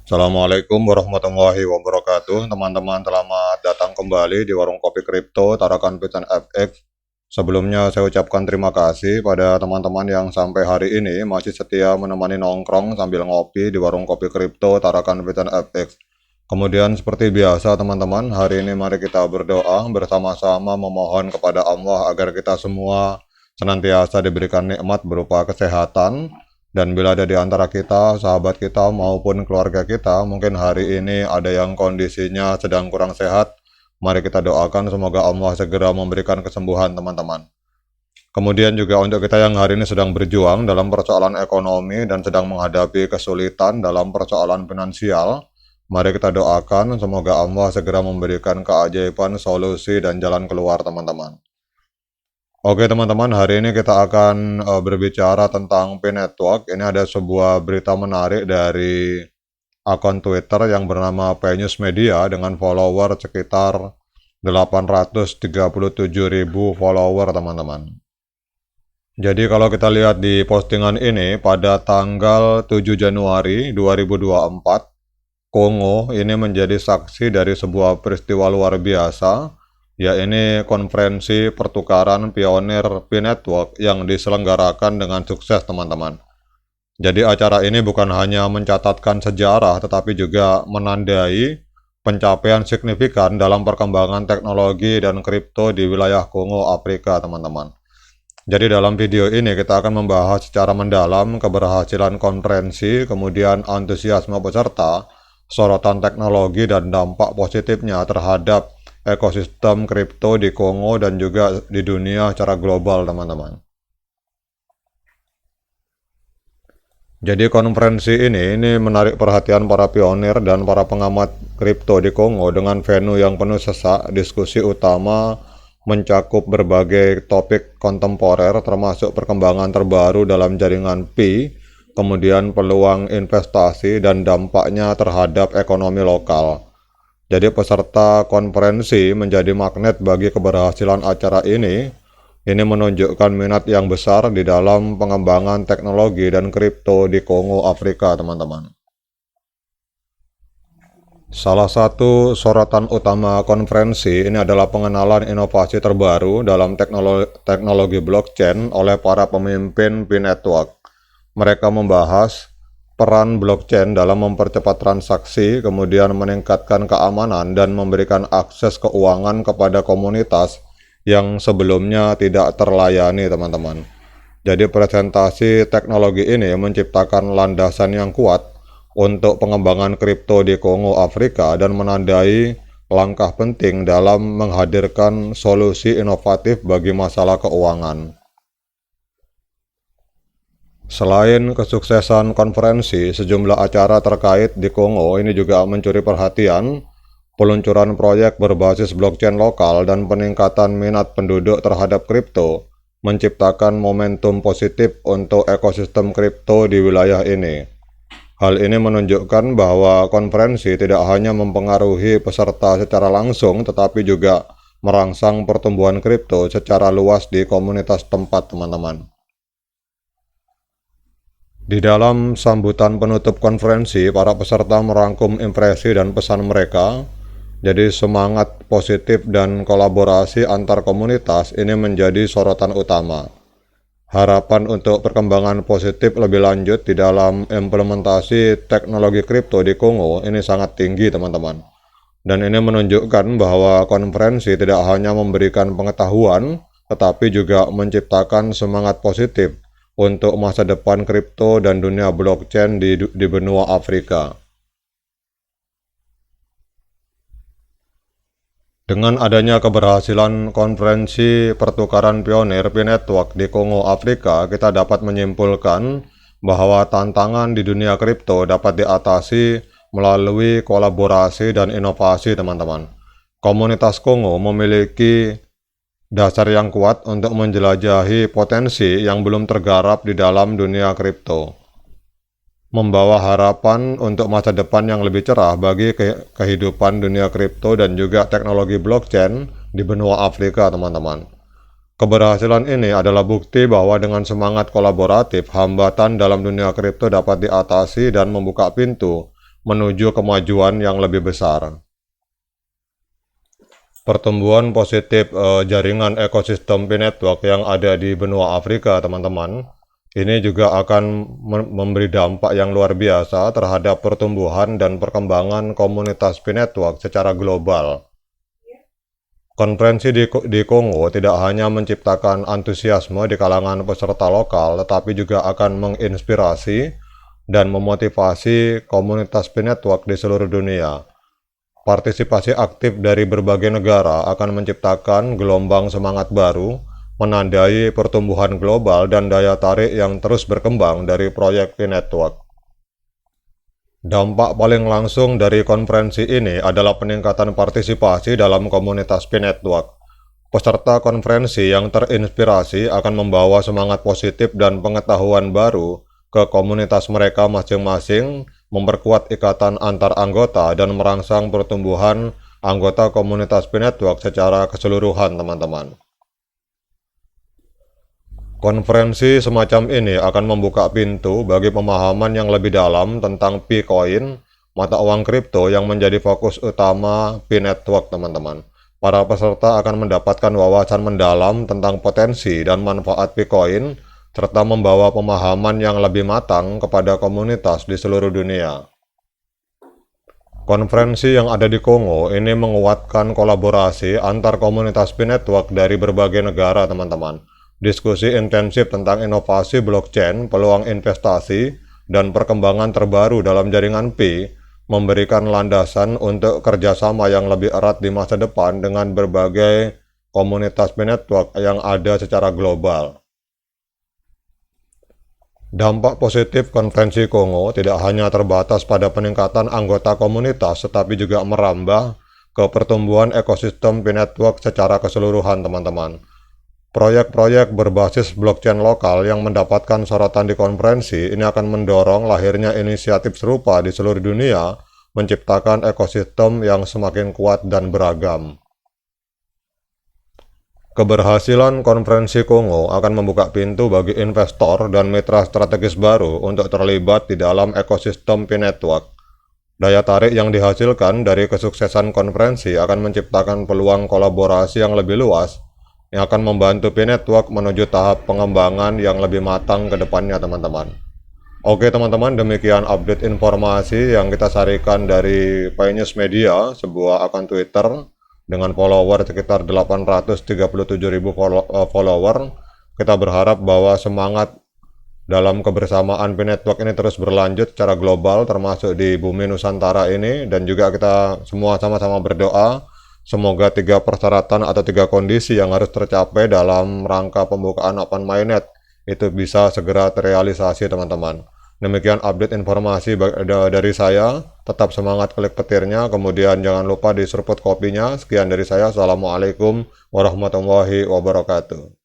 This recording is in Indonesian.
Assalamualaikum warahmatullahi wabarakatuh. Teman-teman, selamat datang kembali di Warung Kopi Kripto Tarakan Piton FX. Sebelumnya saya ucapkan terima kasih pada teman-teman yang sampai hari ini masih setia menemani nongkrong sambil ngopi di Warung Kopi Kripto Tarakan Piton FX. Kemudian seperti biasa teman-teman, hari ini mari kita berdoa bersama-sama memohon kepada Allah agar kita semua senantiasa diberikan nikmat berupa kesehatan. Dan bila ada di antara kita, sahabat kita maupun keluarga kita, mungkin hari ini ada yang kondisinya sedang kurang sehat, mari kita doakan semoga Allah segera memberikan kesembuhan teman-teman. Kemudian juga untuk kita yang hari ini sedang berjuang dalam persoalan ekonomi dan sedang menghadapi kesulitan dalam persoalan finansial, mari kita doakan semoga Allah segera memberikan keajaiban, solusi, dan jalan keluar teman-teman. Oke teman-teman, hari ini kita akan berbicara tentang P-Network. Ini ada sebuah berita menarik dari akun Twitter yang bernama P-News Media dengan follower sekitar 837.000 follower teman-teman. Jadi kalau kita lihat di postingan ini pada tanggal 7 Januari 2024, Kongo ini menjadi saksi dari sebuah peristiwa luar biasa, yaitu konferensi pertukaran pionir P-Network yang diselenggarakan dengan sukses teman-teman. Jadi acara ini bukan hanya mencatatkan sejarah tetapi juga menandai pencapaian signifikan dalam perkembangan teknologi dan kripto di wilayah Kongo, Afrika teman-teman. Jadi dalam video ini kita akan membahas secara mendalam keberhasilan konferensi, kemudian antusiasme peserta, sorotan teknologi dan dampak positifnya terhadap ekosistem kripto di Kongo dan juga di dunia secara global teman-teman. Jadi konferensi ini menarik perhatian para pionir dan para pengamat kripto di Kongo dengan venue yang penuh sesak. Diskusi utama mencakup berbagai topik kontemporer termasuk perkembangan terbaru dalam jaringan Pi, kemudian peluang investasi dan dampaknya terhadap ekonomi lokal. Jadi peserta konferensi menjadi magnet bagi keberhasilan acara ini. Ini menunjukkan minat yang besar di dalam pengembangan teknologi dan kripto di Kongo, Afrika, teman-teman. Salah satu sorotan utama konferensi ini adalah pengenalan inovasi terbaru dalam teknologi blockchain oleh para pemimpin P-Network. Mereka membahas peran blockchain dalam mempercepat transaksi, kemudian meningkatkan keamanan dan memberikan akses keuangan kepada komunitas yang sebelumnya tidak terlayani teman-teman. Jadi presentasi teknologi ini menciptakan landasan yang kuat untuk pengembangan kripto di Kongo, Afrika dan menandai langkah penting dalam menghadirkan solusi inovatif bagi masalah keuangan. Selain kesuksesan konferensi, sejumlah acara terkait di Kongo ini juga mencuri perhatian. Peluncuran proyek berbasis blockchain lokal dan peningkatan minat penduduk terhadap kripto menciptakan momentum positif untuk ekosistem kripto di wilayah ini. Hal ini menunjukkan bahwa konferensi tidak hanya mempengaruhi peserta secara langsung, tetapi juga merangsang pertumbuhan kripto secara luas di komunitas tempat teman-teman. Di dalam sambutan penutup konferensi, para peserta merangkum impresi dan pesan mereka. Jadi semangat positif dan kolaborasi antar komunitas ini menjadi sorotan utama. Harapan untuk perkembangan positif lebih lanjut di dalam implementasi teknologi kripto di Kongo ini sangat tinggi teman-teman. Dan ini menunjukkan bahwa konferensi tidak hanya memberikan pengetahuan, tetapi juga menciptakan semangat positif untuk masa depan kripto dan dunia blockchain di benua Afrika. Dengan adanya keberhasilan konferensi pertukaran pionir P-Network di Kongo, Afrika, kita dapat menyimpulkan bahwa tantangan di dunia kripto dapat diatasi melalui kolaborasi dan inovasi teman-teman. Komunitas Kongo memiliki dasar yang kuat untuk menjelajahi potensi yang belum tergarap di dalam dunia kripto, membawa harapan untuk masa depan yang lebih cerah bagi kehidupan dunia kripto dan juga teknologi blockchain di benua Afrika teman-teman. Keberhasilan ini adalah bukti bahwa dengan semangat kolaboratif, hambatan dalam dunia kripto dapat diatasi dan membuka pintu menuju kemajuan yang lebih besar. Pertumbuhan positif jaringan ekosistem P-Network yang ada di benua Afrika, teman-teman, ini juga akan memberi dampak yang luar biasa terhadap pertumbuhan dan perkembangan komunitas P-Network secara global. Konferensi di Kongo tidak hanya menciptakan antusiasme di kalangan peserta lokal, tetapi juga akan menginspirasi dan memotivasi komunitas P-Network di seluruh dunia. Partisipasi aktif dari berbagai negara akan menciptakan gelombang semangat baru, menandai pertumbuhan global dan daya tarik yang terus berkembang dari proyek P-Network. Dampak paling langsung dari konferensi ini adalah peningkatan partisipasi dalam komunitas P-Network. Peserta konferensi yang terinspirasi akan membawa semangat positif dan pengetahuan baru ke komunitas mereka masing-masing, memperkuat ikatan antar anggota dan merangsang pertumbuhan anggota komunitas P-Network secara keseluruhan, teman-teman. Konferensi semacam ini akan membuka pintu bagi pemahaman yang lebih dalam tentang P-Coin, mata uang kripto yang menjadi fokus utama P-Network, teman-teman. Para peserta akan mendapatkan wawasan mendalam tentang potensi dan manfaat P-Coin, serta membawa pemahaman yang lebih matang kepada komunitas di seluruh dunia. Konferensi yang ada di Kongo ini menguatkan kolaborasi antar komunitas P-Network dari berbagai negara, teman-teman. Diskusi intensif tentang inovasi blockchain, peluang investasi, dan perkembangan terbaru dalam jaringan P memberikan landasan untuk kerjasama yang lebih erat di masa depan dengan berbagai komunitas P-Network yang ada secara global. Dampak positif konferensi Kongo tidak hanya terbatas pada peningkatan anggota komunitas, tetapi juga merambah ke pertumbuhan ekosistem P-Network secara keseluruhan, teman-teman. Proyek-proyek berbasis blockchain lokal yang mendapatkan sorotan di konferensi ini akan mendorong lahirnya inisiatif serupa di seluruh dunia, menciptakan ekosistem yang semakin kuat dan beragam. Keberhasilan konferensi Kongo akan membuka pintu bagi investor dan mitra strategis baru untuk terlibat di dalam ekosistem P-Network. Daya tarik yang dihasilkan dari kesuksesan konferensi akan menciptakan peluang kolaborasi yang lebih luas, yang akan membantu P-Network menuju tahap pengembangan yang lebih matang ke depannya, teman-teman. Oke teman-teman, demikian update informasi yang kita sarikan dari Pioneers Media, sebuah akun Twitter dengan follower sekitar 837.000 follower. Kita berharap bahwa semangat dalam kebersamaan P-Network ini terus berlanjut secara global, termasuk di bumi Nusantara ini, dan juga kita semua sama-sama berdoa semoga 3 persyaratan atau 3 kondisi yang harus tercapai dalam rangka pembukaan Open Mainnet itu bisa segera terrealisasi, teman-teman. Demikian update informasi dari saya. Tetap semangat klik petirnya, kemudian jangan lupa diseruput kopinya. Sekian dari saya. Assalamualaikum warahmatullahi wabarakatuh.